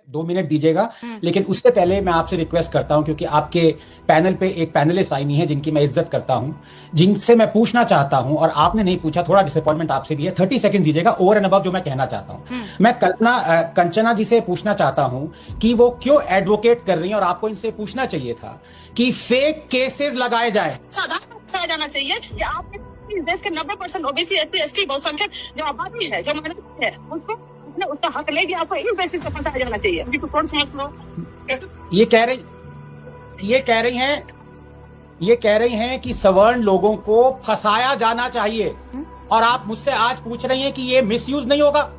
2 minute दीजिएगा, लेकिन उससे पहले मैं आपसे रिक्वेस्ट करता हूं, क्योंकि आपके पैनल पे एक पैनलिस्ट आई नहीं है जिनकी मैं इज्जत करता हूं, जिनसे मैं पूछना चाहता हूं और आपने नहीं पूछा, थोड़ा डिसअपॉइंटमेंट आपसे भी है। 30 सेकंड दीजिएगा ओवर एंड अबव जो मैं कहना चाहता हूं। मैं कंचना जी से पूछना चाहता हूं कि वो क्यों एडवोकेट कर रही हैं, और आपको इनसे पूछना चाहिए था कि फेक केसेस लगाए जाए। साधारण जाना चाहिए कि आप देश के 90% ओबीसी एससी एसटी बहुसंख्यक जो आबादी है, जो माइनॉरिटी है, उसको उसका हक लेगी, आपको इस बेसिस पर पहुंचाया जाना चाहिए। कौन सा ये कह रही हैं कि सवर्ण लोगों को फंसाया जाना चाहिए, और आप मुझसे आज पूछ रही हैं कि ये मिसयूज नहीं होगा।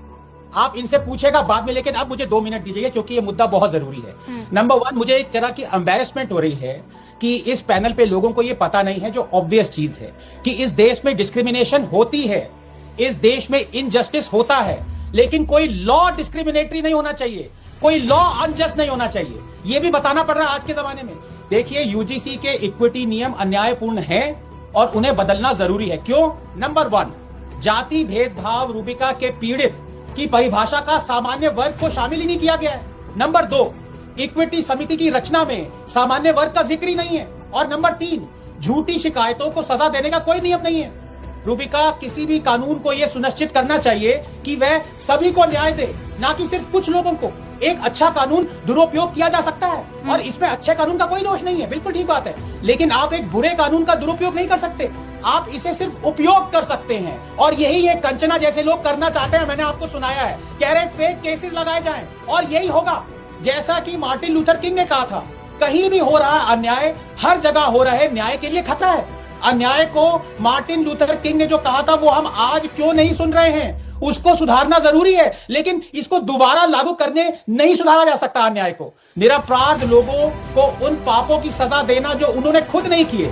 आप इनसे पूछेगा बाद में, लेकिन अब मुझे 2 मिनट दीजिए क्योंकि ये मुद्दा बहुत जरूरी है। नंबर 1, मुझे एक तरह की एम्बैरेसमेंट हो रही है कि इस पैनल पे लोगों को ये पता नहीं है, जो ऑब्वियस चीज है कि इस देश में डिस्क्रिमिनेशन होती है, इस देश में इनजस्टिस होता है, लेकिन कोई लॉ डिस्क्रिमिनेटरी नहीं होना चाहिए, कोई लॉ अनजस्ट नहीं होना चाहिए। ये भी बताना पड़ रहा है आज के जमाने में। देखिए, यूजीसी के इक्विटी नियम अन्यायपूर्ण हैं और उन्हें बदलना जरूरी है। क्यों? नंबर 1, जाति भेदभाव रूबिका के पीड़ित की परिभाषा का सामान्य वर्ग को शामिल ही नहीं किया गया है। नंबर 2, इक्विटी समिति की रचना में सामान्य वर्ग का जिक्र ही नहीं है। और नंबर 3, झूठी शिकायतों को सजा देने का कोई नियम नहीं है। रूबिका, किसी भी कानून को यह सुनिश्चित करना चाहिए कि वह सभी को न्याय दे, ना कि सिर्फ कुछ लोगों को। एक अच्छा कानून दुरुपयोग किया जा सकता है और इसमें अच्छे कानून का कोई दोष नहीं है, बिल्कुल ठीक बात है, लेकिन आप एक बुरे कानून का दुरुपयोग नहीं कर सकते, आप इसे सिर्फ उपयोग कर सकते हैं। और यही ये कंचना जैसे लोग करना चाहते हैं। मैंने आपको सुनाया है, कह रहे फेक केसेस लगाए जाएं, और यही होगा। जैसा कि मार्टिन लूथर किंग ने कहा था, कहीं भी हो रहा अन्याय, हर जगह हो रहे न्याय के लिए खतरा है। अन्याय को मार्टिन लूथर किंग ने जो कहा था वो हम आज क्यों नहीं सुन रहे हैं? उसको सुधारना जरूरी है, लेकिन इसको दोबारा लागू करने नहीं सुधारा जा सकता अन्याय को। निरपराध लोगों को उन पापों की सजा देना जो उन्होंने खुद नहीं किए,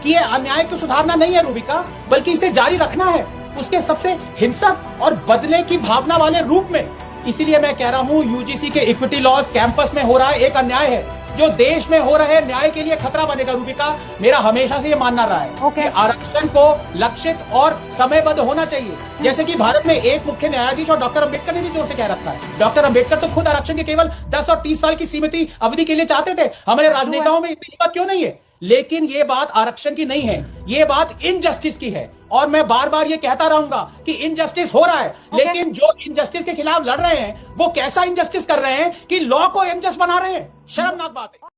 कि ये अन्याय को सुधारना नहीं है रूबिका, बल्कि इसे जारी रखना है, उसके सबसे हिंसक और बदले की भावना वाले रूप में। इसीलिए मैं कह रहा हूं, यूजीसी के इक्विटी लॉज कैंपस में हो रहा है एक अन्याय है, जो देश में हो रहे न्याय के लिए खतरा बनेगा। रूबिका, मेरा हमेशा से ये मानना रहा है कि आरक्षण को लक्षित और समयबद्ध होना चाहिए। जैसे कि भारत में एक मुख्य न्यायाधीश और डॉक्टर अंबेडकर ने भी जोर से कह रखा है। डॉक्टर अंबेडकर तो खुद आरक्षण के केवल 10 और 30 साल की सीमित अवधि के लिए चाहते थे। हमारे राजनेताओं में इतनी बात क्यों नहीं है? लेकिन ये बात आरक्षण की नहीं है, ये बात इनजस्टिस की है। और मैं बार बार ये कहता रहूंगा कि इनजस्टिस हो रहा है, लेकिन जो इनजस्टिस के खिलाफ लड़ रहे हैं वो कैसा इनजस्टिस कर रहे हैं कि लॉ को इनजस्ट बना रहे हैं। शर्मनाक बात है।